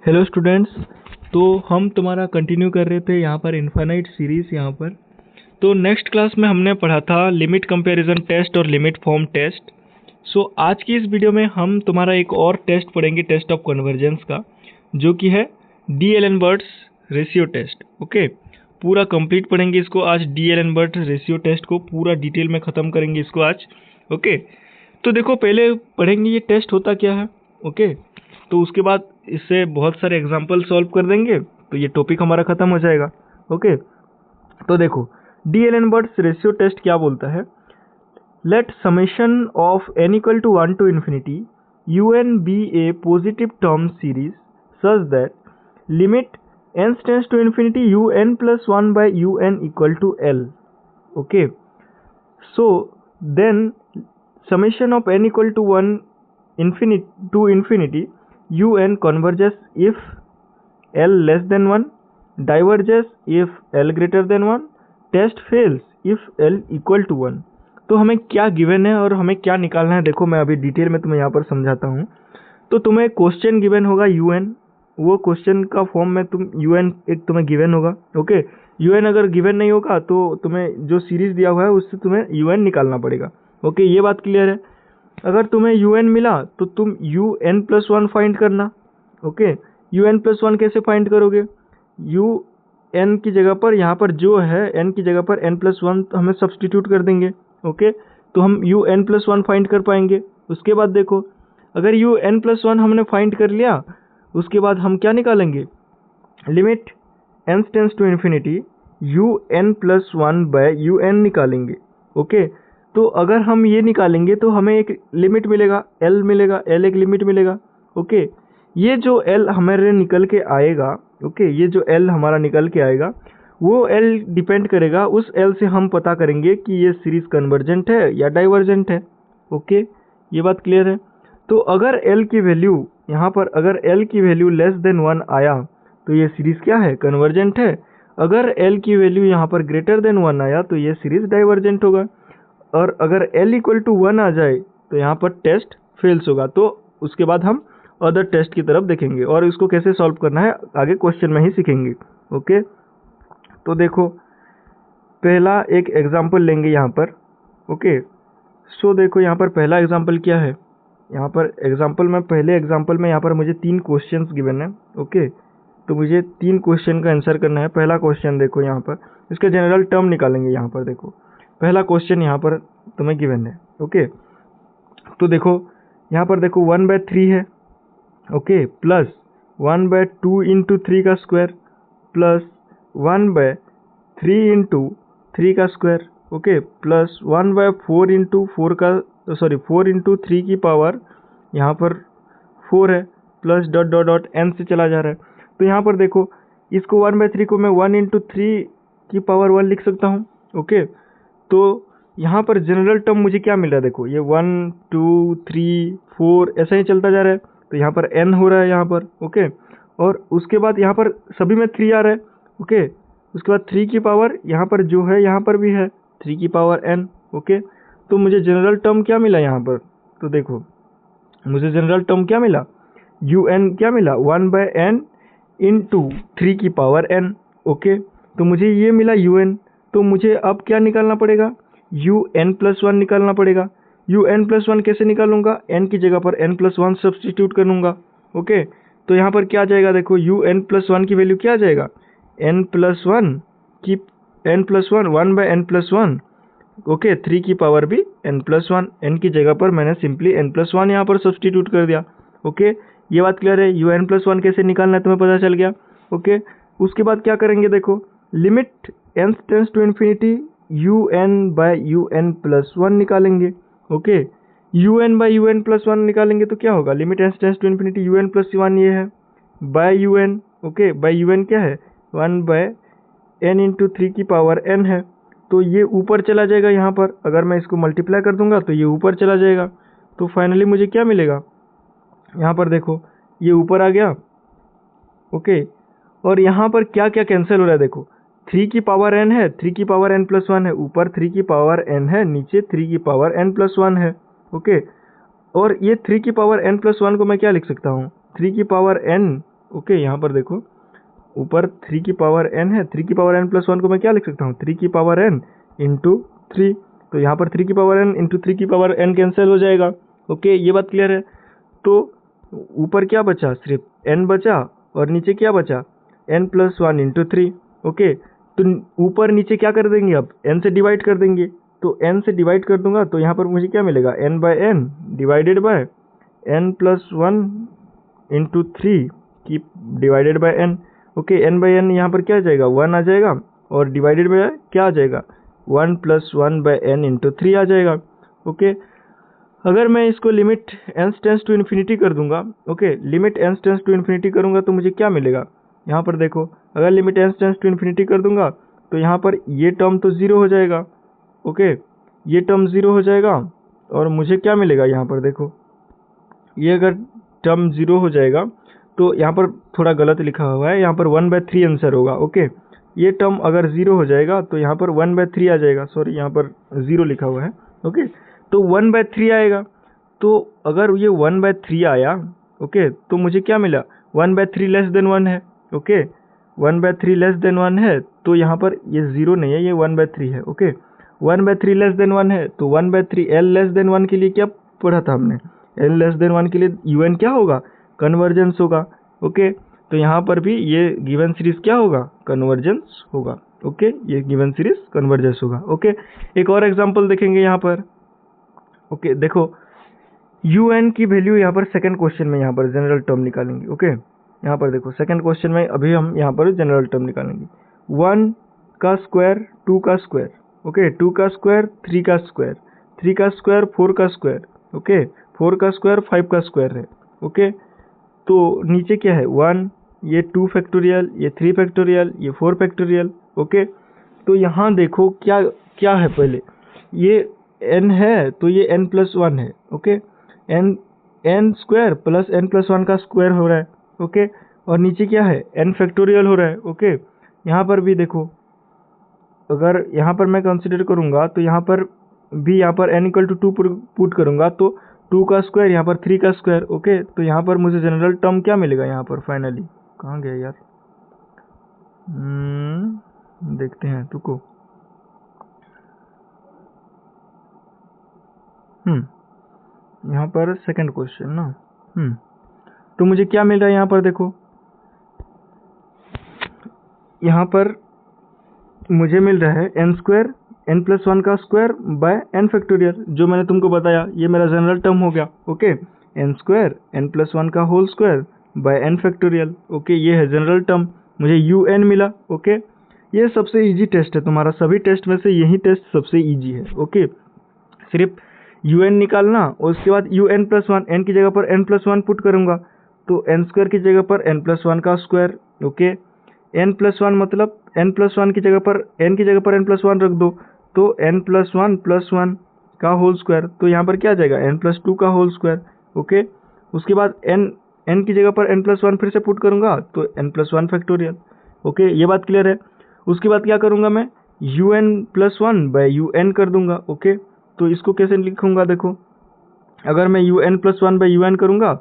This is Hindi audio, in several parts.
Hello students. तो हम तुम्हारा कंटिन्यू कर रहे थे यहाँ पर इनफाइनाइट सीरीज यहाँ पर। तो नेक्स्ट क्लास में हमने पढ़ा था लिमिट कंपैरिजन टेस्ट और लिमिट फॉर्म टेस्ट। सो आज की इस वीडियो में हम तुम्हारा एक और टेस्ट पढ़ेंगे, टेस्ट ऑफ कन्वर्जेंस का, जो कि है डी-एलेनबर्ट्स रेशियो टेस्ट। ओके, पूरा कंप्लीट पढ़ेंगे इसको आज। डी-एलेनबर्ट रेशियो टेस्ट को पूरा डिटेल में ख़त्म करेंगे इसको आज। ओके, तो देखो पहले पढ़ेंगे ये टेस्ट होता क्या है। ओके, तो उसके बाद इससे बहुत सारे एग्जाम्पल सॉल्व कर देंगे तो ये टॉपिक हमारा खत्म हो जाएगा। ओके, तो देखो डी-एलेनबर्ट्स रेशियो टेस्ट क्या बोलता है। Let summation of n equal to 1 to infinity un be a positive term series such that limit n tends to infinity un plus 1 by un equal to l। Okay, so then summation of n equal to 1 to infinity un converges if l less than 1, diverges if l greater than 1, test fails if l equal to 1। तो हमें क्या गिवन है और हमें क्या निकालना है, देखो मैं अभी डिटेल में तुम्हें यहाँ पर समझाता हूँ। तो तुम्हें क्वेश्चन गिवन होगा un, वो क्वेश्चन का फॉर्म में तुम un एक तुम्हें गिवन होगा। ओके, un अगर गिवन नहीं होगा तो तुम्हें जो सीरीज दिया हुआ है उससे तुम्हें un निकालना पड़ेगा। ओके, ये बात क्लियर है। अगर तुम्हें un मिला तो तुम un प्लस 1 फाइंड करना। ओके, un प्लस 1 कैसे फाइंड करोगे। un की जगह पर यहाँ पर जो है n की जगह पर n प्लस 1 हमें सब्सटीट्यूट कर देंगे। ओके, तो हम un प्लस 1 फाइंड कर पाएंगे। उसके बाद देखो, अगर un प्लस 1 हमने फाइंड कर लिया, उसके बाद हम क्या निकालेंगे, limit n tends to infinity un plus 1 by un निकालेंगे। ओके, तो अगर हम ये निकालेंगे तो हमें एक लिमिट मिलेगा, L मिलेगा, L एक लिमिट मिलेगा। ओके, ये जो L हमारे निकल के आएगा, ओके, ये जो L हमारा निकल के आएगा वो L डिपेंड करेगा, उस L से हम पता करेंगे कि ये सीरीज कन्वर्जेंट है या डाइवर्जेंट है। ओके, ये बात क्लियर है। तो अगर L की वैल्यू यहाँ पर, अगर L की वैल्यू लेस देन 1 आया तो ये सीरीज क्या है, कन्वर्जेंट है। अगर L की वैल्यू यहाँ पर ग्रेटर देन 1 आया तो ये सीरीज डाइवर्जेंट होगा। और अगर L इक्वल टू 1 आ जाए तो यहाँ पर टेस्ट फेल्स होगा। तो उसके बाद हम अदर टेस्ट की तरफ देखेंगे और इसको कैसे सॉल्व करना है आगे क्वेश्चन में ही सीखेंगे। ओके, तो देखो पहला एक एग्जांपल लेंगे यहाँ पर। ओके, सो देखो यहाँ पर पहला एग्जांपल क्या है, यहाँ पर एग्जांपल में, पहले एग्जांपल में यहाँ पर मुझे 3 क्वेश्चंस गिवन है। ओके, तो मुझे 3 क्वेश्चन का आंसर करना है। पहला क्वेश्चन देखो यहाँ पर, इसके जनरल टर्म निकालेंगे। यहाँ पर देखो पहला क्वेश्चन यहाँ पर तुम्हें गिवन है। ओके, तो देखो यहाँ पर देखो 1/3 है। ओके, प्लस 1/2 इंटू 3 का स्क्वायर प्लस 1/3 इंटू 3 का square. Okay, plus 1/4 into 4 into 3 की पावर यहाँ पर 4 है, plus dot dot dot n से चला जा रहा है। तो यहाँ पर देखो इसको 1/3 को मैं 1 इंटू 3 की पावर 1 लिख सकता हूँ। ओके, तो यहाँ पर जनरल टर्म मुझे क्या मिल रहा है, देखो ये 1 2 3 4 ऐसा ही चलता जा रहा है। तो यहाँ पर n हो रहा है यहाँ पर। ओके, और उसके बाद यहाँ पर सभी में 3 आ रहा है। ओके, उसके बाद 3 की पावर यहाँ पर जो है, यहाँ पर भी है 3 की पावर n। ओके, तो मुझे जनरल टर्म क्या मिला यहाँ पर, तो देखो मुझे जनरल टर्म क्या मिला, un क्या मिला, 1/n इंटू 3 की पावर n। ओके, तो मुझे ये मिला un। तो मुझे अब क्या निकालना पड़ेगा, un प्लस 1 निकालना पड़ेगा। un प्लस 1 कैसे निकालूंगा, n की जगह पर n प्लस 1 सब्सटीट्यूट करूंगा। ओके, तो यहाँ पर क्या आ जाएगा, देखो un प्लस 1 की वैल्यू क्या आ जाएगा, n प्लस 1 की n plus 1 1/n plus 1। Okay, 3 की पावर भी n प्लस 1, n की जगह पर मैंने सिंपली n प्लस 1 यहाँ पर सब्सटीट्यूट कर दिया। ओके, ये बात क्लियर है। un प्लस 1 कैसे निकालना है तुम्हें पता चल गया। ओके, उसके बाद क्या करेंगे, देखो limit n tends to infinity un by un plus 1 निकालेंगे। Okay, un by un plus 1 निकालेंगे तो क्या होगा, limit n tends to infinity un plus 1 ये है by un। Okay, by un क्या है, 1/n इंटू 3 की पावर n है। तो ये ऊपर चला जाएगा, यहाँ पर अगर मैं इसको मल्टीप्लाई कर दूंगा तो ये ऊपर चला जाएगा। तो फाइनली मुझे क्या मिलेगा, यहाँ पर देखो ये ऊपर आ गया। ओके, और यहाँ पर क्या क्या कैंसिल हो रहा है, देखो 3 की पावर n है, 3 की पावर n प्लस 1 है, ऊपर 3 की पावर n है, नीचे 3 की पावर n प्लस 1 है। ओके, और ये 3 की पावर n प्लस 1 को मैं क्या लिख सकता हूँ, 3 की पावर n ओके, यहाँ पर देखो ऊपर 3 की पावर n है, 3 की पावर n प्लस 1 को मैं क्या लिख सकता हूँ, 3 की पावर n इंटू 3। तो यहाँ पर 3 की पावर n इंटू 3 की पावर n कैंसिल हो जाएगा। ओके, ये बात क्लियर है। तो ऊपर क्या बचा, सिर्फ n बचा और नीचे क्या बचा, n प्लस 1 इंटू 3। ओके, तो ऊपर नीचे क्या कर देंगे, अब n से डिवाइड कर देंगे। तो n से डिवाइड कर दूंगा तो यहाँ पर मुझे क्या मिलेगा, n by n divided by n plus 1 into 3 की divided by n। Okay, n by n यहाँ पर क्या आ जाएगा, 1 आ जाएगा और डिवाइडेड बाय क्या आ जाएगा, 1 प्लस 1 बाय n इंटू 3 आ जाएगा। ओके, अगर मैं इसको limit n tends to infinity कर दूंगा, okay, limit n tends to infinity करूंगा तो मुझे क्या मिलेगा, यहाँ पर देखो अगर limit n tends to infinity कर दूंगा तो यहाँ पर ये टर्म तो ज़ीरो हो जाएगा। ओके, ये टर्म ज़ीरो हो जाएगा और मुझे क्या मिलेगा, यहाँ पर देखो ये अगर टर्म ज़ीरो हो जाएगा तो यहाँ पर थोड़ा गलत लिखा हुआ है, यहाँ पर 1/3 आंसर होगा। ओके, ये टर्म अगर ज़ीरो हो जाएगा तो यहाँ पर 1/3 आ जाएगा, सॉरी यहाँ पर ज़ीरो लिखा हुआ है। ओके, तो 1/3 आएगा। तो अगर ये 1/3 आया, ओके, तो मुझे क्या मिला, 1/3 लेस देन 1 है। ओके, 1/3 लेस देन 1 है तो यहाँ पर ये ज़ीरो नहीं है, ये 1/3 है। ओके, 1/3 लेस देन 1 है तो 1/3 एल लेस देन 1 के लिए क्या पढ़ा था हमने, एल लेस देन 1 के लिए यूएन क्या होगा, कन्वर्जेंस होगा। ओके, तो यहाँ पर भी ये गिवन सीरीज क्या होगा, कन्वर्जेंस होगा। ओके, ये गिवन सीरीज कन्वर्जेंस होगा। ओके, एक और एग्जांपल देखेंगे यहाँ पर। ओके, देखो un की वैल्यू यहाँ पर सेकंड क्वेश्चन में यहाँ पर जनरल टर्म निकालेंगे। ओके, यहाँ पर देखो सेकंड क्वेश्चन में अभी हम यहाँ पर जनरल टर्म निकालेंगे। 1 का स्क्वायर 2 का स्क्वायर, ओके, 2 का स्क्वायर 3 का स्क्वायर, 3 का स्क्वायर 4 का स्क्वायर, ओके, 4 का स्क्वायर 5 का स्क्वायर है। ओके, तो नीचे क्या है, 1, ये 2 फैक्टोरियल, ये 3 फैक्टोरियल, ये 4 फैक्टोरियल। ओके, तो यहाँ देखो क्या क्या है, पहले ये n है तो ये n प्लस 1 है। Okay, n square plus n plus 1 का स्क्वायर हो रहा है। ओके, और नीचे क्या है, n फैक्टोरियल हो रहा है। ओके, यहाँ पर भी देखो अगर यहाँ पर मैं कंसिडर करूँगा तो यहाँ पर भी यहाँ पर n इक्वल टू 2 पुट करूँगा तो 2 का स्क्वायर यहाँ पर 3 का स्क्वायर। ओके, तो यहाँ पर मुझे जनरल टर्म क्या मिलेगा, यहाँ पर फाइनली कहाँ गया यार, देखते हैं तुको। यहाँ पर सेकंड क्वेश्चन ना, तो मुझे क्या मिल रहा है, यहाँ पर देखो यहाँ पर मुझे मिल रहा है n स्क्वायर n प्लस 1 का स्क्वायर बाय n फैक्टोरियल, जो मैंने तुमको बताया ये मेरा जनरल टर्म हो गया। Okay, n square n plus 1 का whole square by n factorial. Okay, ये है जनरल टर्म, मुझे un मिला। ओके, ये सबसे इजी टेस्ट है तुम्हारा, सभी टेस्ट में से यही टेस्ट सबसे इजी है। ओके, सिर्फ un निकालना और उसके बाद un प्लस 1, n की जगह पर n प्लस 1 पुट करूंगा तो n स्क्वायर की जगह पर n प्लस 1 का स्क्वायर। ओके, n प्लस 1 मतलब n प्लस 1 की जगह पर n प्लस 1 रख दो तो n प्लस 1 का होल स्क्वायर, तो यहाँ पर क्या आ जाएगा, n प्लस 2 का होल स्क्वायर। ओके, उसके बाद n की जगह पर n प्लस 1 फिर से पुट करूंगा तो n प्लस 1 फैक्टोरियल। ओके, ये बात क्लियर है। उसके बाद क्या करूंगा मैं, un प्लस 1 बाय un कर दूंगा। ओके, तो इसको कैसे लिखूंगा, देखो अगर मैं un प्लस 1 बाई un करूंगा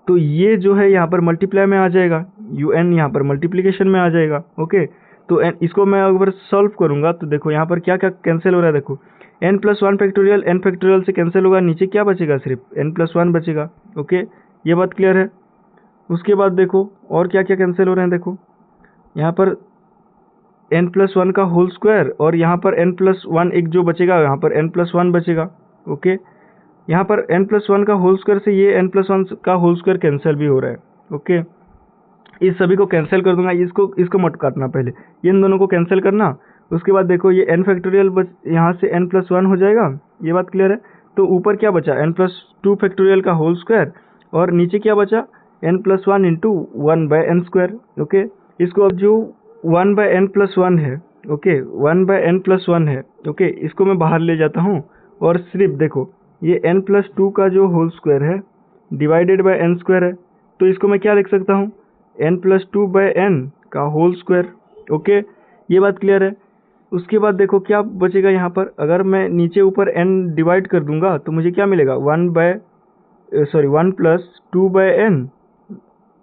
तो ये जो है यहाँ पर मल्टीप्लाई में आ जाएगा, un यहाँ पर मल्टीप्लिकेशन में आ जाएगा। ओके, तो इसको मैं अगर सॉल्व करूंगा तो देखो यहाँ पर क्या क्या कैंसिल हो रहा है, देखो n plus 1 factorial n factorial से कैंसिल होगा, नीचे क्या बचेगा, सिर्फ n प्लस 1 बचेगा। ओके, ये बात क्लियर है। उसके बाद देखो और क्या क्या कैंसिल हो रहे हैं, देखो यहाँ पर n प्लस 1 का होल स्क्वायर और यहाँ पर n प्लस 1 एक जो बचेगा, यहाँ पर n प्लस 1 बचेगा। ओके, यहाँ पर n प्लस 1 का होल स्क्वायर से ये n प्लस 1 का होल स्क्वायर कैंसिल भी हो रहा है। ओके, इस सभी को कैंसिल कर दूंगा, इसको मत काटना, पहले इन दोनों को कैंसिल करना। उसके बाद देखो ये n फैक्टोरियल यहाँ से n प्लस 1 हो जाएगा, ये बात क्लियर है। तो ऊपर क्या बचा, n प्लस 2 फैक्टोरियल का होल स्क्वायर और नीचे क्या बचा, n plus 1 into 1 by n square. Okay, इसको अब जो 1 बाय n प्लस 1 है, ओके 1 बाय n प्लस 1 है, ओके इसको मैं बाहर ले जाता हूँ और सिर्फ देखो ये n प्लस 2 का जो होल स्क्वायर है डिवाइडेड बाय n स्क्वायर है, तो इसको मैं क्या लिख सकता हूँ, n प्लस 2 बाय n का होल स्क्वायर। ओके, ये बात क्लियर है। उसके बाद देखो क्या बचेगा यहाँ पर, अगर मैं नीचे ऊपर n डिवाइड कर दूंगा तो मुझे क्या मिलेगा, 1 प्लस 2 बाय n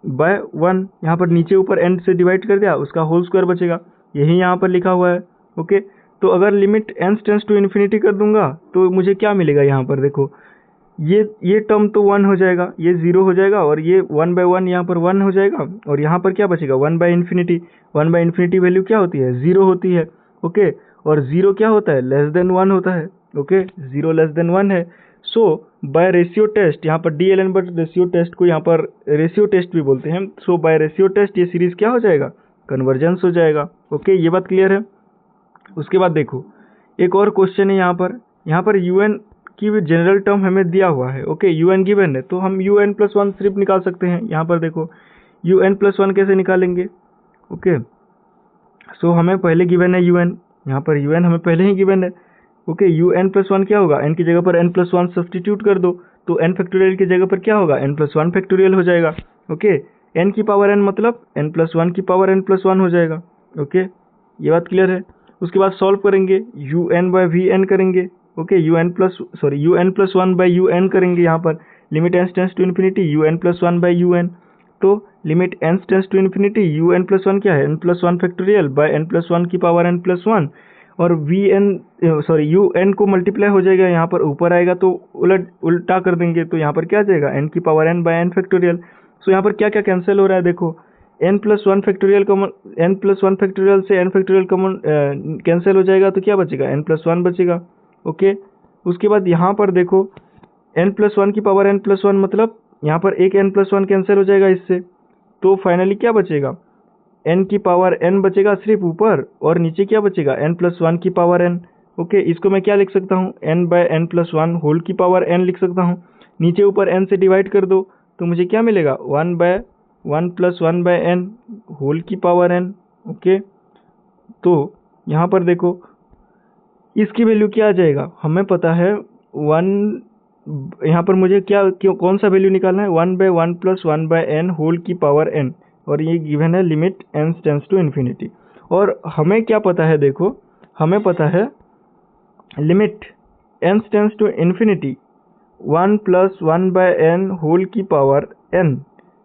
बाय 1, यहाँ पर नीचे ऊपर n से डिवाइड कर दिया, उसका होल स्क्वायर बचेगा, यही यहाँ पर लिखा हुआ है। ओके, तो अगर limit n tends to infinity कर दूंगा तो मुझे क्या मिलेगा, यहाँ पर देखो ये टर्म तो 1 हो जाएगा, ये 0 हो जाएगा, और ये 1/1 यहाँ पर 1 हो जाएगा, और यहाँ पर क्या बचेगा 1/इन्फिनिटी। 1/इन्फिनिटी वैल्यू क्या होती है, 0 होती है। ओके, और 0 क्या होता है, लेस देन 1 होता है। ओके, 0 लेस देन 1 है। सो बाय रेशियो टेस्ट, यहाँ पर DLN बट रेशियो टेस्ट को यहाँ पर रेशियो टेस्ट भी बोलते हैं। सो बाय रेशियो टेस्ट ये सीरीज क्या हो जाएगा, कन्वर्जेंस हो जाएगा। ओके, ये बात क्लियर है। उसके बाद देखो एक और क्वेश्चन है, यहाँ पर UN की भी जनरल टर्म हमें दिया हुआ है। ओके, UN गिवन है, तो हम UN+1 सिर्फ निकाल सकते हैं। यहाँ पर देखो UN+1 कैसे निकालेंगे। ओके, सो हमें पहले गिवन है UN, यहाँ पर UN हमें पहले ही गिवन है। ओके, UN+1 क्या होगा, n की जगह पर n+1 सब्सटीट्यूट कर दो, तो n फैक्टोरियल की जगह पर क्या होगा, n+1 फैक्टोरियल हो जाएगा। ओके, n की पावर n मतलब n+1 की पावर n+1 हो जाएगा। ओके, ये बात क्लियर है। उसके बाद सॉल्व करेंगे, UN/VN करेंगे। ओके, UN+1/UN करेंगे, यहाँ पर limit n tends to infinity UN+1/UN, तो limit n tends to infinity UN+1 क्या है, n+1 फैक्टोरियल बाय n+1 की पावर n+1, और UN को मल्टीप्लाई हो जाएगा, यहाँ पर ऊपर आएगा तो उल्टा कर देंगे, तो यहाँ पर क्या आ जाएगा n की power n by n factorial. So यहाँ पर क्या क्या कैंसिल हो रहा है, देखो n+1 factorial common, n+1 factorial से n फैक्टोरियल कॉमन कैंसिल हो जाएगा, तो क्या बचेगा, n+1 बचेगा। ओके, उसके बाद यहाँ पर देखो n+1 की पावर n+1 मतलब यहाँ पर एक n+1 कैंसिल हो जाएगा इससे, तो फाइनली क्या बचेगा, n की पावर n बचेगा सिर्फ ऊपर, और नीचे क्या बचेगा, n+1 की पावर n। ओके, इसको मैं क्या लिख सकता हूँ, n/n+1 होल की पावर n लिख सकता हूँ। नीचे ऊपर n से डिवाइड कर दो तो मुझे क्या मिलेगा, 1/1 + 1/n होल की पावर n। ओके, तो यहाँ पर देखो इसकी वैल्यू क्या आ जाएगा, हमें पता है 1, यहाँ पर मुझे कौन सा वैल्यू निकालना है, 1/1 + 1/n होल की पावर n, और ये गिवन है limit n tends to infinity. और हमें क्या पता है, देखो हमें पता है limit n tends to infinity 1 + 1/n whole की पावर n,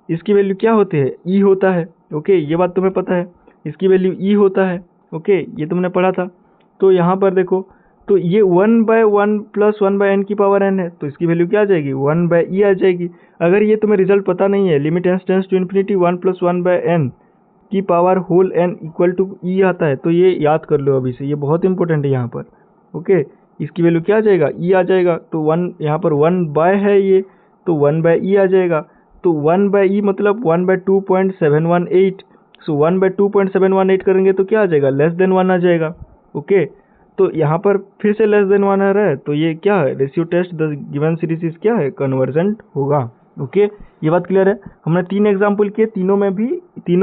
इसकी वैल्यू क्या होती है, e होता है। ओके, ये बात तुम्हें पता है, इसकी वैल्यू e होता है। ओके, ये तुमने पढ़ा था। तो यहाँ पर देखो, तो ये 1/1 + 1/n की पावर n है, तो इसकी वैल्यू क्या आ जाएगी, 1/e आ जाएगी। अगर ये तुम्हें रिजल्ट पता नहीं है, limit n tends to infinity 1 + 1/n की power whole n equal to e आता है, तो ये याद कर लो अभी से, ये बहुत इंपॉर्टेंट है यहाँ पर। ओके, इसकी वैल्यू क्या आ जाएगा, e आ जाएगा, तो 1 यहाँ पर 1/, है ये, तो 1/e आ जाएगा, तो 1/e मतलब 1/2.718। सो 1/2.718 करेंगे तो क्या आ जाएगा, लेस देन 1 आ जाएगा। ओके, तो यहाँ पर फिर से लेस देन 1 आ रहा है, तो ये क्या है, ratio test the given series is क्या है, कन्वर्जेंट होगा। ओके, ये बात क्लियर है। हमने 3 एग्जाम्पल किए, तीनों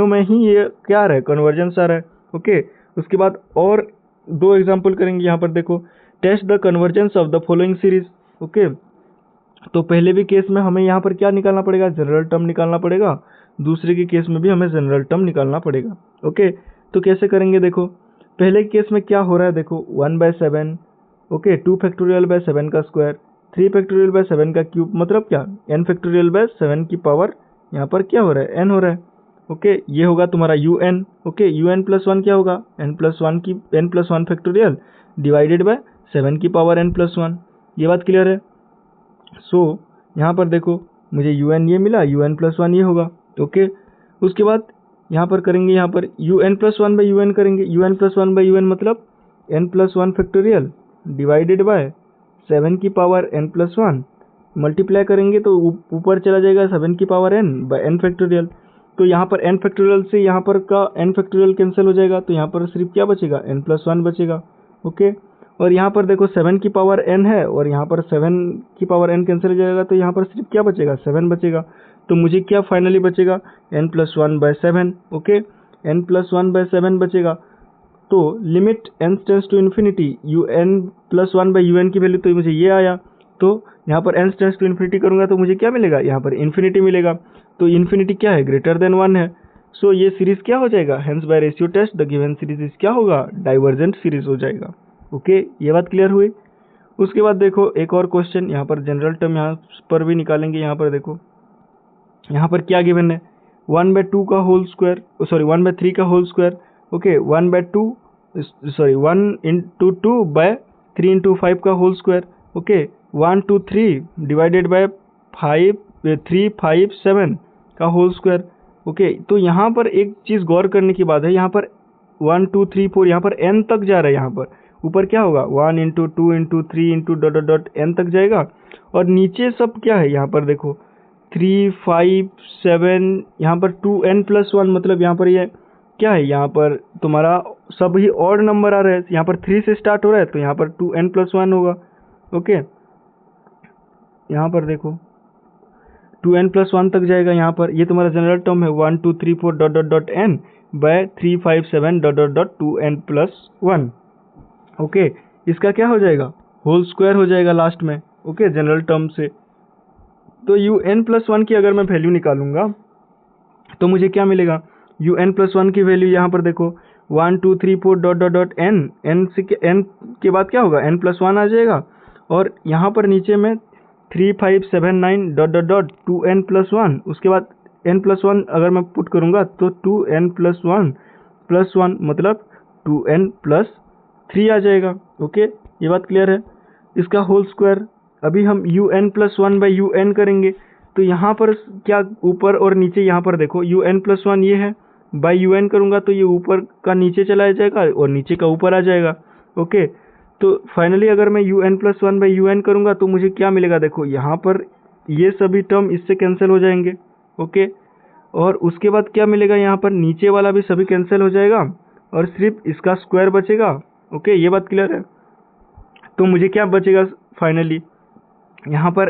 में ही ये क्या आ रहा है, कन्वर्जेंस आ रहा है। ओके, उसके बाद और 2 एग्जाम्पल करेंगे। यहाँ पर देखो, test the convergence of the following series. Okay, तो पहले भी केस में हमें यहाँ पर क्या निकालना पड़ेगा, जनरल टर्म निकालना पड़ेगा, दूसरे के केस में भी हमें जनरल टर्म निकालना पड़ेगा। ओके, तो कैसे करेंगे, देखो पहले केस में क्या हो रहा है, देखो 1/7, ओके, 2 फैक्टोरियल बाय 7 का स्क्वायर, 3 फैक्टोरियल बाय 7 का क्यूब, मतलब क्या, n फैक्टोरियल बाय 7 की पावर यहाँ पर क्या हो रहा है, n हो रहा है। ओके, ये होगा तुम्हारा UN। ओके, UN+1 क्या होगा, n+1 फैक्टोरियल डिवाइडेड बाय 7 की पावर n+1। ये बात क्लियर है। सो यहाँ पर देखो मुझे UN ये मिला, UN+1 ये होगा। ओके, उसके बाद यहाँ पर करेंगे, यहाँ पर UN+1/UN करेंगे। UN+1/UN मतलब n+1 फैक्टोरियल डिवाइडेड बाय 7 की पावर n+1, मल्टीप्लाई करेंगे तो ऊपर चला जाएगा 7 की power n by n factorial. तो यहाँ पर n फैक्टोरियल से यहाँ पर का n फैक्टोरियल कैंसिल हो जाएगा, तो यहाँ पर सिर्फ क्या बचेगा, n+1 बचेगा। ओके, और यहाँ पर देखो 7 की पावर n है, और यहाँ पर 7 की पावर n कैंसिल हो जाएगा, तो यहाँ पर सिर्फ क्या बचेगा, 7 बचेगा। तो मुझे क्या फाइनली बचेगा, n+1/7। ओके, n+1/7 बचेगा। तो limit n tends to infinity UN+1/UN की वैल्यू तो मुझे ये आया, तो यहाँ पर n टेंड्स टू इन्फिनिटी करूँगा तो मुझे क्या मिलेगा, यहाँ पर इन्फिनिटी मिलेगा। तो इन्फिनिटी क्या है, ग्रेटर देन 1 है। सो ये सीरीज क्या हो जाएगा, hence by ratio test the given series is क्या होगा, डाइवर्जेंट सीरीज हो जाएगा। ओके, ये बात क्लियर हुई। उसके बाद देखो एक और क्वेश्चन, यहाँ पर जनरल टर्म यहाँ पर भी निकालेंगे। यहाँ पर देखो, यहाँ पर क्या गिवन है, 1/2 का होल स्क्वायर, सॉरी 1/3 का whole square, okay 1/2 sorry 1/2/3 into 5 का whole square, okay 1 2 3 divided by 5 3 5 7 का होल स्क्वायर। ओके, तो यहाँ पर एक चीज़ गौर करने की बात है, यहाँ पर 1 2 3 4 यहाँ पर n तक जा रहा है। यहाँ पर ऊपर क्या होगा 1 into 2 into 3 into dot dot dot n तक जाएगा, और नीचे सब क्या है यहाँ पर देखो 3 5 7, यहाँ पर 2n+1, मतलब यहाँ पर ये क्या है, यहाँ पर तुम्हारा सभी ऑड नंबर आ रहे हैं। यहाँ पर 3 से स्टार्ट हो रहा है तो यहाँ पर 2n+1 होगा। ओके, यहाँ पर देखो 2n+1 तक जाएगा। यहाँ पर ये तुम्हारा जनरल टर्म है 1 2 3 4 dot dot dot n by 3 5 7 dot dot dot 2n+1। Okay, इसका क्या हो जाएगा, होल स्क्वायर हो जाएगा लास्ट में। ओके, जनरल टर्म से तो un+1 की अगर मैं वैल्यू निकालूंगा तो मुझे क्या मिलेगा, un+1 की वैल्यू यहाँ पर देखो 1 2 3 4 डॉट डॉट डॉट n से n के बाद क्या होगा n+1 आ जाएगा, और यहाँ पर नीचे में 3 5 7 9 डॉट डॉट डॉट 2n+1, उसके बाद n+1 अगर मैं पुट करूँगा तो 2n+1 मतलब 2n+3 आ जाएगा। ओके, ये बात क्लियर है। इसका होल स्क्वायर, अभी हम un+1/un करेंगे तो यहाँ पर क्या ऊपर और नीचे, यहाँ पर देखो un+1 ये है, बाई un करूँगा तो ये ऊपर का नीचे चला जाएगा और नीचे का ऊपर आ जाएगा। ओके, तो फाइनली अगर मैं un+1/un करूँगा तो मुझे क्या मिलेगा, देखो यहाँ पर ये सभी टर्म इससे कैंसिल हो जाएंगे। ओके, और उसके बाद क्या मिलेगा, यहाँ पर नीचे वाला भी सभी कैंसिल हो जाएगा और सिर्फ इसका स्क्वायर बचेगा। ओके, ये बात क्लियर है। तो मुझे क्या बचेगा फाइनली, यहाँ पर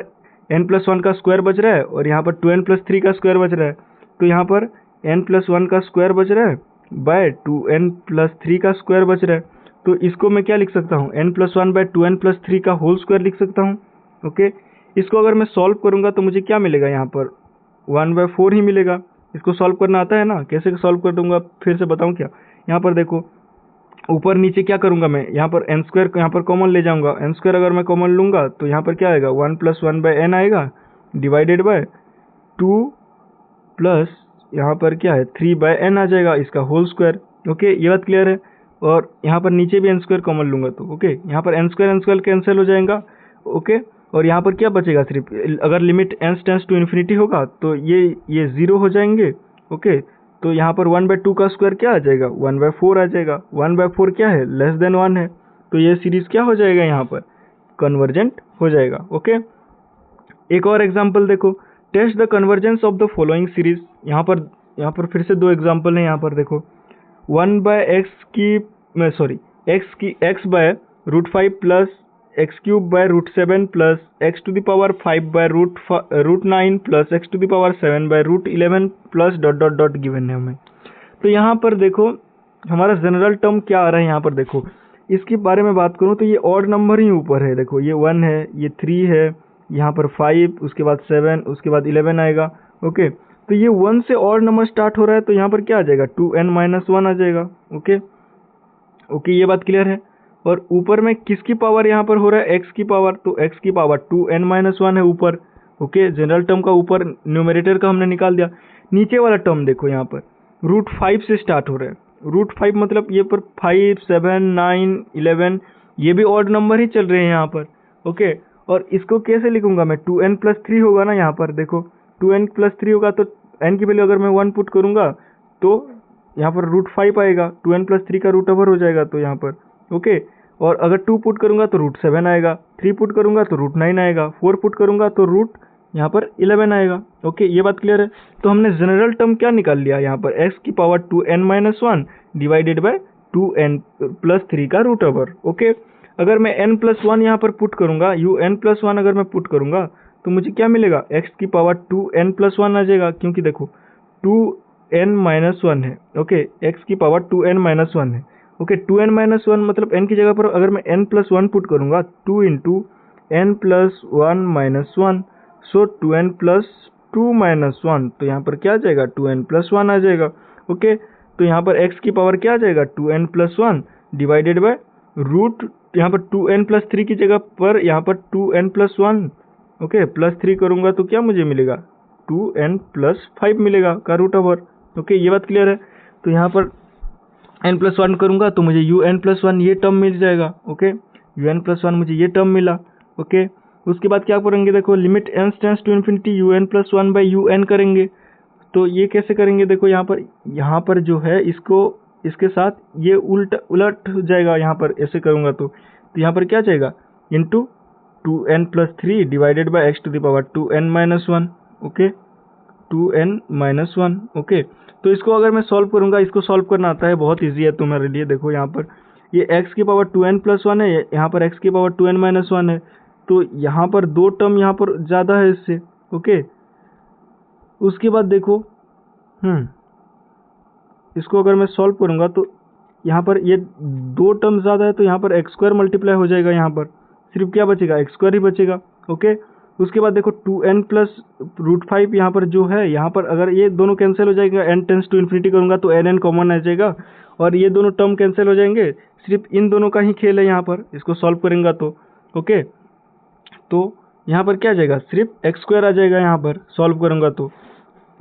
n+1 का स्क्वायर बच रहा है और यहाँ पर 2n+3 का स्क्वायर बच रहा है, तो यहाँ पर n+1 का स्क्वायर बच रहा है बाय 2n+3 का स्क्वायर बच रहा है। तो इसको मैं क्या लिख सकता हूँ, n+1/2n+3 का होल स्क्वायर लिख सकता हूँ। ओके, इसको अगर मैं सॉल्व करूँगा तो मुझे क्या मिलेगा, यहाँ पर 1/4 ही मिलेगा। इसको सॉल्व करना आता है ना, कैसे सॉल्व कर दूंगा फिर से बताऊँ क्या। यहाँ पर देखो ऊपर नीचे क्या करूंगा मैं, यहाँ पर n² यहाँ पर कॉमन ले जाऊंगा, n² अगर मैं कॉमन लूंगा तो यहाँ पर क्या आएगा 1+1/n आएगा डिवाइडेड बाय 2 प्लस यहाँ पर क्या है 3/n आ जाएगा, इसका होल स्क्वायर। ओके, ये बात क्लियर है। और यहाँ पर नीचे भी n² कॉमन लूंगा तो ओके, यहाँ पर n² कैंसिल हो जाएगा। ओके, और यहाँ पर क्या बचेगा, सिर्फ अगर limit n tends to infinity होगा तो ये 0 हो जाएंगे। ओके, तो यहाँ पर 1/2 का स्क्वायर क्या आ जाएगा 1/4 आ जाएगा। 1/4 क्या है, लेस देन 1 है, तो ये सीरीज क्या हो जाएगा, यहाँ पर कन्वर्जेंट हो जाएगा। ओके, एक और एग्जांपल देखो, test the convergence of the following series. यहाँ पर फिर से दो एग्जांपल हैं। यहाँ पर देखो 1/x की sorry x/√5 plus x³/√7 plus x⁵/5/√9 plus x⁵7/√11 plus dot dot dot given है हमें। तो यहाँ पर देखो हमारा जनरल टर्म क्या आ रहा है, यहाँ पर देखो इसके बारे में बात करूँ तो ये ऑड नंबर ही ऊपर है। देखो ये 1 है, ये 3 है, यहाँ पर 5, उसके बाद 7, उसके बाद 11 आएगा। ओके, तो ये 1 से ऑड नंबर स्टार्ट हो रहा है तो यहाँ पर क्या आ जाएगा 2n-1 आ जाएगा। ओके, ये बात क्लियर है। और ऊपर में किसकी पावर यहाँ पर हो रहा है, x की पावर, तो x की पावर 2n-1 है ऊपर। ओके, जनरल टर्म का ऊपर न्यूमरेटर का हमने निकाल दिया। नीचे वाला टर्म देखो यहाँ पर √5 से स्टार्ट हो रहा है। √5 मतलब ये पर 5 7 9 11 ये भी ऑड नंबर ही चल रहे हैं यहाँ पर। ओके, और इसको कैसे लिखूंगा मैं, 2n+3 होगा ना, यहाँ पर देखो 2n+3 होगा तो n की वैल्यू अगर मैं 1 पुट करूंगा तो यहाँ पर √5 आएगा, 2n+3 का रूट ओवर हो जाएगा तो यहाँ पर। ओके, और अगर 2 पुट करूंगा तो √7 आएगा, 3 पुट करूंगा तो √9 आएगा, 4 पुट करूंगा तो यहाँ पर 11 आएगा। ओके, ये बात क्लियर है। तो हमने जनरल टर्म क्या निकाल लिया, यहाँ पर x की power 2n-1 divided by 2n+3 का रूट ओवर। ओके, अगर मैं n+1 यहाँ पर पुट करूंगा, un+1 अगर मैं पुट करूंगा तो मुझे क्या मिलेगा, x की पावर 2n+1 आ जाएगा, क्योंकि देखो 2n-1 है। ओके, x की पावर 2n-1 है। ओके, 2n-1 मतलब n की जगह पर अगर मैं n+1 पुट करूंगा 2 इंटू n+1-1, सो 2n+2-1, तो यहाँ पर क्या आ जाएगा 2n+1 आ जाएगा। ओके, तो यहाँ पर x की पावर क्या आ जाएगा 2n+1 डिवाइडेड बाय रूट, यहाँ पर 2n+3 की जगह पर यहाँ पर 2n+1 ओके +3 करूँगा तो क्या मुझे मिलेगा 2n+5 मिलेगा का रूट ओवर। ओके, ये बात क्लियर है। तो यहाँ पर n+1 करूँगा तो मुझे un+1 ये टर्म मिल जाएगा। ओके, un+1 मुझे ये टर्म मिला। ओके, उसके बाद क्या करेंगे, देखो limit n tends to infinity un+1/un करेंगे। तो ये कैसे करेंगे, देखो यहाँ पर जो है इसके साथ ये उलट हो जाएगा। यहाँ पर ऐसे करूँगा तो यहाँ पर क्या जाएगा, into 2n+3 divided by x⁻2n−1। Okay, 2n−1। Okay, तो इसको अगर मैं सॉल्व करूँगा, इसको सॉल्व करना आता है, बहुत ईजी है तुम्हारे लिए। देखो यहाँ पर ये x⁻2n+1 है, यहाँ पर x⁻2n−1 है। तो यहाँ पर दो टर्म यहाँ पर ज़्यादा है इससे। ओके, उसके बाद देखो इसको अगर मैं सॉल्व करूँगा तो यहाँ पर ये दो टर्म ज़्यादा है, तो यहाँ पर x² मल्टीप्लाई हो जाएगा। यहाँ पर सिर्फ क्या बचेगा, x² ही बचेगा। ओके, उसके बाद देखो 2n+√5 यहाँ पर जो है, यहाँ पर अगर ये दोनों कैंसिल हो जाएगा, n टेंड्स टू इन्फिनिटी करूँगा तो n कॉमन आ जाएगा और ये दोनों टर्म कैंसिल हो जाएंगे। सिर्फ इन दोनों का ही खेल है यहाँ पर, इसको सॉल्व करेंगे तो। ओके, तो यहाँ पर क्या आ जाएगा, सिर्फ x² आ जाएगा यहाँ पर सॉल्व करूँगा तो।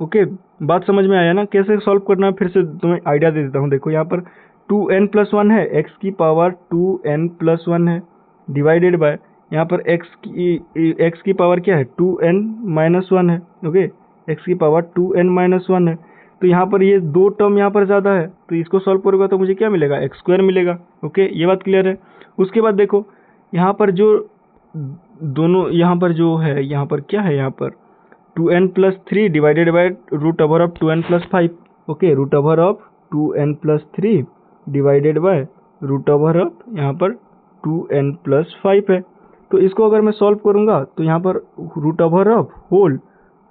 ओके, बात समझ में आया ना कैसे सॉल्व करना है? फिर से तुम्हें आइडिया दे देता हूँ। देखो यहाँ पर 2n+1 है, x⁻2n+1 है, डिवाइडेड बाय यहाँ पर x की पावर क्या है, 2n-1 है। ओके, x⁻2n-1 है। तो यहाँ पर ये दो टर्म यहाँ पर ज़्यादा है, तो इसको सॉल्व करूँगा तो मुझे क्या मिलेगा, x² मिलेगा। ओके, ये बात क्लियर है। उसके बाद देखो यहाँ पर जो दोनों यहाँ पर जो है, यहाँ पर क्या है, यहाँ पर 2n+3 divided by √2n+5। Okay, √2n+3 divided by √ यहाँ पर 2n+5 है। तो इसको अगर मैं सॉल्व करूँगा तो यहाँ पर √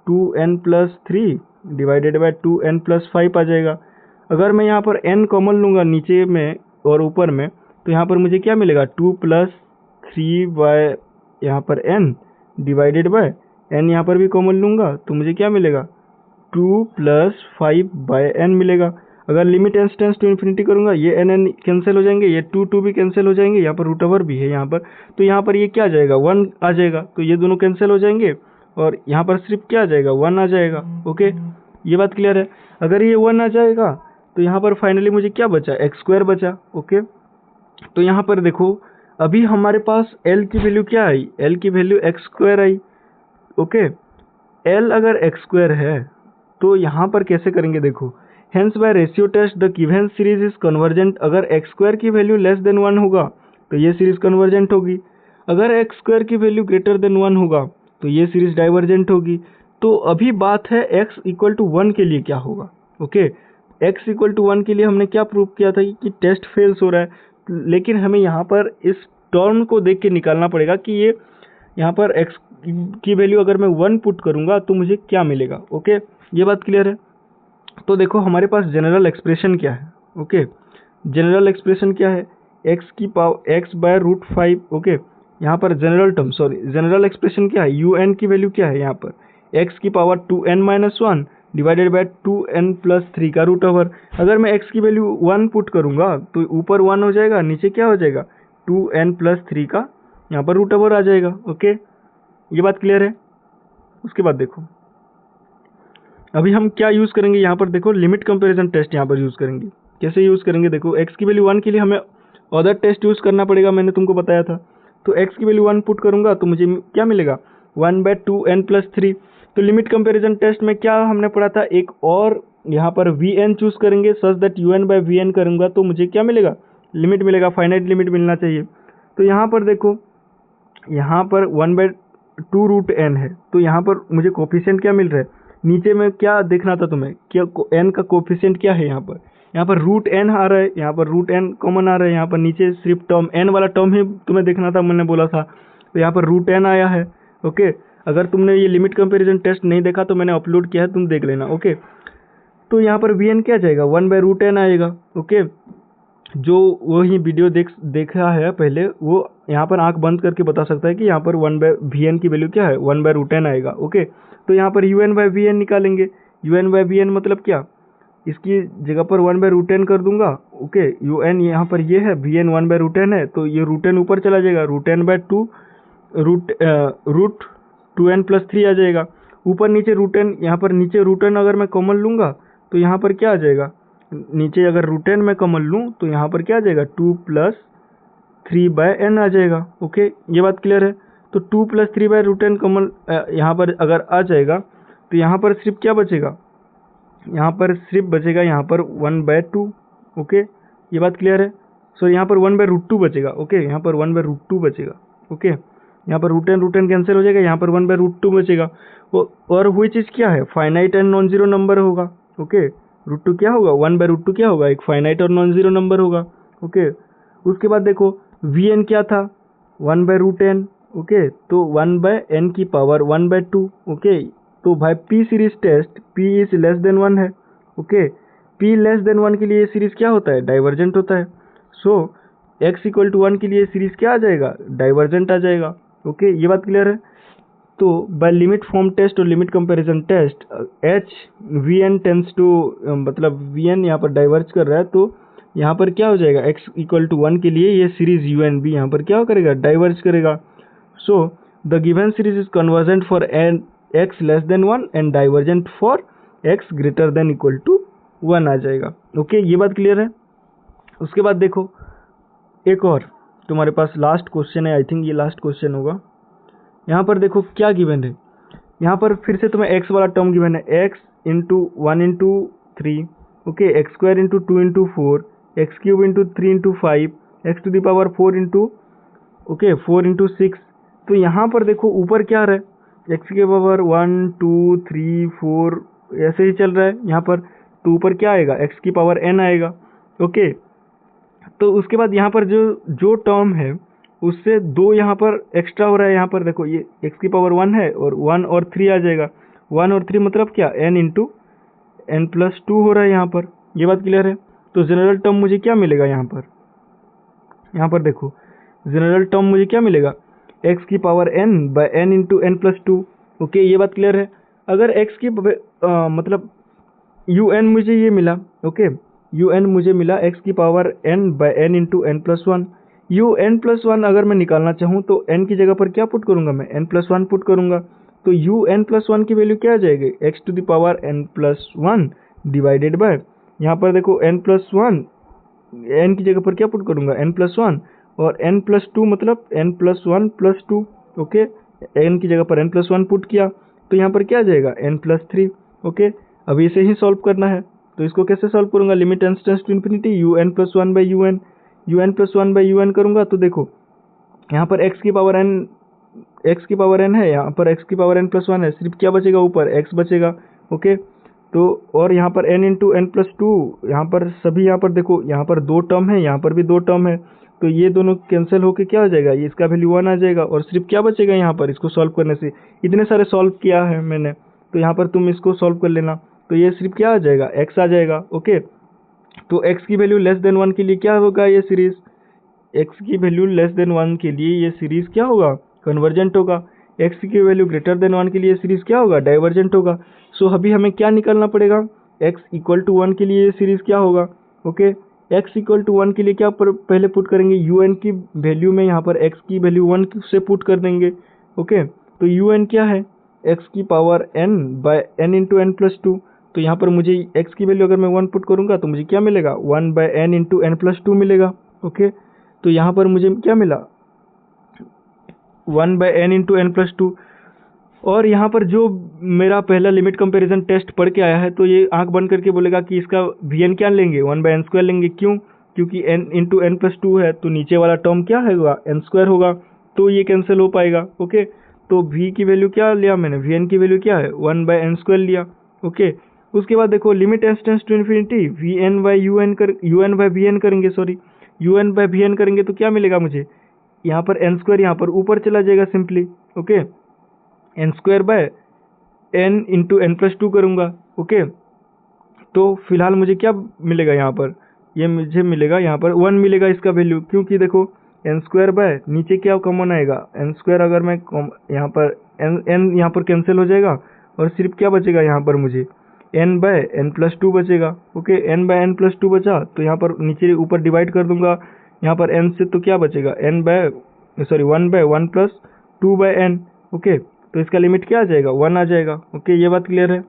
2n+3 डिवाइडेड बाय 2n+5 आ जाएगा। अगर मैं यहाँ पर n कॉमन लूँगा नीचे में और ऊपर में, तो यहाँ पर मुझे क्या मिलेगा, 2+3 यहाँ पर n डिवाइडेड बाय n यहाँ पर भी कॉमन लूँगा तो मुझे क्या मिलेगा, 2+5/n मिलेगा। अगर limit n tends to infinity करूँगा, ये n कैंसिल हो जाएंगे, ये 2 भी कैंसिल हो जाएंगे, यहाँ पर √ भी है यहाँ पर, तो यहाँ पर ये क्या आ जाएगा, 1 आ जाएगा। तो ये दोनों कैंसिल हो जाएंगे और यहाँ पर सिर्फ क्या आ जाएगा, 1 आ जाएगा। ओके, ये बात क्लियर है। अगर ये 1 आ जाएगा तो यहाँ पर फाइनली मुझे क्या बचा, x² बचा। ओके, तो यहाँ पर देखो अभी हमारे पास l की वैल्यू क्या आई, l की वैल्यू x² आई। ओके, l अगर x² है तो यहाँ पर कैसे करेंगे, देखो hence by ratio test the given series is convergent. अगर x² की वैल्यू लेस देन 1 होगा तो ये सीरीज कन्वर्जेंट होगी, अगर x² की वैल्यू ग्रेटर देन 1 होगा तो ये सीरीज डाइवर्जेंट होगी। तो अभी बात है x=1 के लिए क्या होगा। ओके, x=1 के लिए हमने क्या प्रूव किया था कि टेस्ट फेल्स हो रहा है, लेकिन हमें यहाँ पर इस टर्म को देख के निकालना पड़ेगा कि ये यहाँ पर x की वैल्यू अगर मैं 1 पुट करूँगा तो मुझे क्या मिलेगा। ओके, ये बात क्लियर है। तो देखो हमारे पास जनरल एक्सप्रेशन क्या है। ओके, जनरल एक्सप्रेशन क्या है, x/√5। ओके, यहाँ पर जनरल एक्सप्रेशन क्या है, un की वैल्यू क्या है, यहाँ पर x⁻2n-1 डिवाइडेड बाय 2n+3 का √ अगर मैं x की वैल्यू 1 पुट करूँगा तो ऊपर 1 हो जाएगा, नीचे क्या हो जाएगा, 2n+3 का यहाँ पर √ आ जाएगा। ओके, ये बात क्लियर है। उसके बाद देखो अभी हम क्या यूज़ करेंगे, यहाँ पर देखो लिमिट कंपैरिजन टेस्ट यहाँ पर यूज़ करेंगे। कैसे यूज़ करेंगे, देखो x की वैल्यू 1 के लिए हमें अदर टेस्ट यूज़ करना पड़ेगा, मैंने तुमको बताया था। तो x की वैल्यू 1 पुट करूँगा तो मुझे क्या मिलेगा, 1/2n+3। तो लिमिट कंपैरिजन टेस्ट में क्या हमने पढ़ा था, एक और यहाँ पर vn चूज़ करेंगे सच दैट un/vn करूँगा तो मुझे क्या मिलेगा, लिमिट मिलेगा, फाइनाइट लिमिट मिलना चाहिए। तो यहाँ पर देखो यहाँ पर 1/2√n है, तो यहाँ पर मुझे कोफिशिएंट क्या मिल रहा है, नीचे में क्या देखना था तुम्हें, क्या n का कोफिशिएंट क्या है, यहाँ पर √n आ रहा है, यहाँ पर √n कॉमन आ रहा है, यहाँ पर नीचे सिर्फ टर्म n वाला टर्म ही तुम्हें देखना था, मैंने बोला था। तो यहाँ पर √n आया है। ओके, अगर तुमने ये लिमिट कंपैरिजन टेस्ट नहीं देखा तो मैंने अपलोड किया है, तुम देख लेना। ओके, तो यहाँ पर vn क्या जाएगा, 1/√n आएगा। ओके, जो वही वीडियो देखा है पहले वो यहाँ पर आंख बंद करके बता सकता है कि यहाँ पर vn की वैल्यू क्या है, 1/√n आएगा। ओके, तो यहाँ पर un/vn निकालेंगे। un/vn मतलब क्या, इसकी जगह पर 1/√n कर दूंगा। ओके, un यहाँ पर ये है, vn 1/√n है, तो ये √n ऊपर चला जाएगा, √n/2 √2n+3 आ जाएगा। ऊपर नीचे रूट एन, यहाँ पर नीचे रूट एन अगर मैं कॉमन लूँगा तो यहाँ पर क्या आ जाएगा, नीचे अगर रूट एन मैं कॉमन लूँ तो यहाँ पर क्या आ जाएगा 2 + 3/n आ जाएगा। ओके, ये बात क्लियर है। तो 2 + 3/√n कॉमन यहाँ पर अगर आ जाएगा तो यहाँ पर सिर्फ क्या बचेगा, यहाँ पर सिर्फ बचेगा यहाँ पर 1/2। ओके, ये बात क्लियर है। सो यहाँ पर 1/√2 बचेगा। ओके, यहाँ पर 1/√2 बचेगा। ओके, यहाँ पर रूट एन कैंसिल हो जाएगा, यहाँ पर 1/√2 बचेगा। और हुई चीज़ क्या है, finite and non zero number होगा। ओके, √2 क्या होगा, 1/√2 क्या होगा, एक फाइनाइट और नॉन जीरो नंबर होगा। ओके, उसके बाद देखो Vn क्या था, 1/√n। ओके, तो 1/n की पावर 1/2। ओके, तो भाई P series test P is less than 1 है। ओके, P लेस देन 1 के लिए सीरीज क्या होता है, डाइवर्जेंट होता है। सो x = 1 के लिए सीरीज क्या आ जाएगा, डाइवर्जेंट आ जाएगा। ओके, ये बात क्लियर है। तो बाय लिमिट फॉर्म टेस्ट और limit comparison test h Vn tends to मतलब Vn यहाँ पर डाइवर्ज कर रहा है, तो यहाँ पर क्या हो जाएगा, x = 1 के लिए ये सीरीज un भी यहाँ पर क्या करेगा, डाइवर्ज करेगा। So the given series is convergent for n x less than 1 and divergent for x greater than equal to 1 आ जाएगा। ओके, ये बात क्लियर है। उसके बाद देखो एक और तुम्हारे पास लास्ट क्वेश्चन है, आई थिंक ये लास्ट क्वेश्चन होगा। यहाँ पर देखो क्या गिवन है, यहाँ पर फिर से तुम्हें x वाला टर्म गिवन है, x × 1 × 3, okay, x² × 2 × 4, x³ × 3 × 5, x⁴ okay 4 × 6। तो यहाँ पर देखो ऊपर क्या रहा है, x के पावर 1 2 3 4 ऐसे ही चल रहा है यहाँ पर, तो ऊपर क्या आएगा, x की पावर n आएगा। ओके, तो उसके बाद यहाँ पर जो टर्म है उससे 2 यहाँ पर एक्स्ट्रा हो रहा है। यहाँ पर देखो ये x की पावर 1 है और 1 और 3 आ जाएगा। 1 और 3 मतलब क्या, n × n+2 हो रहा है यहाँ पर। ये बात क्लियर है। तो जनरल टर्म मुझे क्या मिलेगा यहाँ पर देखो जनरल टर्म मुझे क्या मिलेगा, x की पावर n/n × n+2। ओके, ये बात क्लियर है। अगर x की मतलब un मुझे ये मिला। ओके, un मुझे मिला x की पावर n/n × n+1। un+1 अगर मैं निकालना चाहूँ तो n की जगह पर क्या पुट करूँगा, मैं n+1 पुट करूँगा। तो un+1 की वैल्यू क्या आ जाएगी, x⁴n+1 डिवाइडेड बाय, यहाँ पर देखो n+1, n की जगह पर क्या पुट करूँगा, n+1 और n+2 मतलब n+1+2। ओके, n की जगह पर n+1 पुट किया तो यहाँ पर क्या आ जाएगा, n+3। ओके, अब इसे ही सॉल्व करना है, तो इसको कैसे सॉल्व करूँगा, limit n tends to infinity un+1/un, un+1/un करूँगा तो देखो यहाँ पर x की पावर n है, यहाँ पर x की पावर n+1 है, सिर्फ क्या बचेगा, ऊपर x बचेगा। ओके, तो और यहाँ पर n × n+2, यहाँ पर सभी, यहाँ पर देखो यहाँ पर 2 टर्म है, यहाँ पर भी 2 टर्म है, तो ये दोनों कैंसिल होके क्या हो जाएगा, ये इसका वैल्यू 1 आ जाएगा और सिर्फ क्या बचेगा यहाँ पर, इसको सॉल्व करने से, इतने सारे सॉल्व किया है मैंने, तो यहाँ पर तुम इसको सॉल्व कर लेना, तो ये सिर्फ क्या आ जाएगा, x आ जाएगा। ओके, तो x की वैल्यू लेस देन 1 के लिए क्या होगा, ये सीरीज x की वैल्यू लेस देन 1 के लिए ये सीरीज क्या होगा, कन्वर्जेंट होगा। x की वैल्यू ग्रेटर देन 1 के लिए सीरीज क्या होगा, डाइवर्जेंट होगा। सो अभी हमें क्या निकालना पड़ेगा, x = 1 के लिए ये सीरीज क्या होगा। ओके, x = 1 के लिए क्या पहले पुट करेंगे, un की वैल्यू में यहाँ पर x की वैल्यू 1 से पुट कर देंगे। ओके, तो un क्या है, x की पावर n/n × n+2, तो यहाँ पर मुझे x की वैल्यू अगर मैं 1 पुट करूँगा तो मुझे क्या मिलेगा, 1/n × n+2 मिलेगा। ओके, तो यहाँ पर मुझे क्या मिला, 1/n × n+2। और यहाँ पर जो मेरा पहला लिमिट कंपैरिजन टेस्ट पढ़ के आया है, तो ये आंख बंद करके बोलेगा कि इसका Vn क्या लेंगे, 1/n² लेंगे। क्यों, क्योंकि n × n+2 है, तो नीचे वाला टर्म क्या होगा, n² होगा, तो ये कैंसिल हो पाएगा। ओके, तो v की वैल्यू क्या लिया मैंने, Vn की वैल्यू क्या है, 1/n² लिया। ओके, उसके बाद देखो limit n tends to infinity un/vn करेंगे, un/vn करेंगे तो क्या मिलेगा मुझे, यहाँ पर n² यहाँ पर ऊपर चला जाएगा सिंपली। ओके, n² × n+2 करूँगा। ओके, तो फिलहाल मुझे क्या मिलेगा, यहाँ पर ये मुझे मिलेगा, यहाँ पर 1 मिलेगा इसका वैल्यू, क्योंकि देखो n² नीचे क्या कॉमन आएगा, n² अगर मैं यहाँ पर n यहाँ पर कैंसिल हो जाएगा और सिर्फ क्या बचेगा, यहाँ पर मुझे n/n+2 बचेगा। ओके, n/n+2 बचा तो यहाँ पर नीचे ऊपर डिवाइड कर दूंगा, यहाँ पर n से तो क्या बचेगा, 1/1 + 2/n। ओके, तो इसका लिमिट क्या आ जाएगा, 1 आ जाएगा। ओके, ये बात क्लियर है।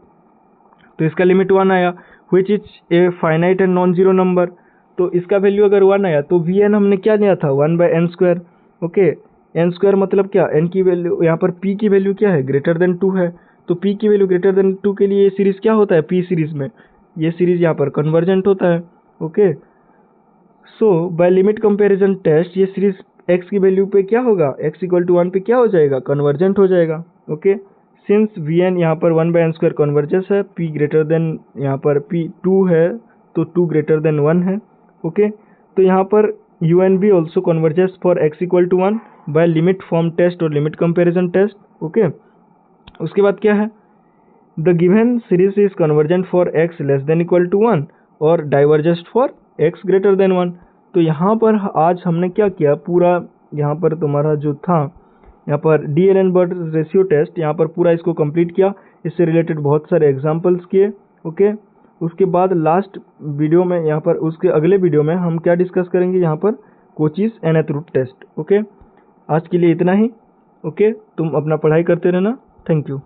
तो इसका लिमिट 1 आया, which is a finite and non zero number. तो इसका वैल्यू अगर 1 आया तो वी एन हमने क्या लिया था, 1/n²। ओके, n² मतलब क्या, n की वैल्यू यहाँ पर p की वैल्यू क्या है, ग्रेटर देन 2 है। तो p की वैल्यू ग्रेटर देन 2 के लिए ये सीरीज क्या होता है, p सीरीज में ये सीरीज यहाँ पर कन्वर्जेंट होता है। ओके, सो बाय लिमिट कंपैरिजन टेस्ट ये सीरीज x की वैल्यू पे क्या होगा, x इक्वल टू 1 पे क्या हो जाएगा, कन्वर्जेंट हो जाएगा। ओके, सिंस वी एन यहाँ पर 1/n² कन्वर्जेंस है, p ग्रेटर देन यहाँ पर p 2 है तो 2 ग्रेटर देन 1 है। ओके, तो यहाँ पर u n be also convergence for x equal to 1 by limit form test और लिमिट कंपैरिजन टेस्ट। ओके, उसके बाद क्या है, the given series is convergent for x less than equal to 1 और divergent for x greater than 1। तो यहाँ पर आज हमने क्या किया, पूरा यहाँ पर तुम्हारा जो था यहाँ पर D'Alembert ratio test, यहाँ पर पूरा इसको कंप्लीट किया, इससे रिलेटेड बहुत सारे एग्जांपल्स किए। ओके, उसके बाद लास्ट वीडियो में यहाँ पर उसके अगले वीडियो में हम क्या डिस्कस करेंगे, यहाँ पर Cauchy's nth root test. Okay, आज के लिए इतना ही। ओके, तुम अपना पढ़ाई करते रहना। Thank you.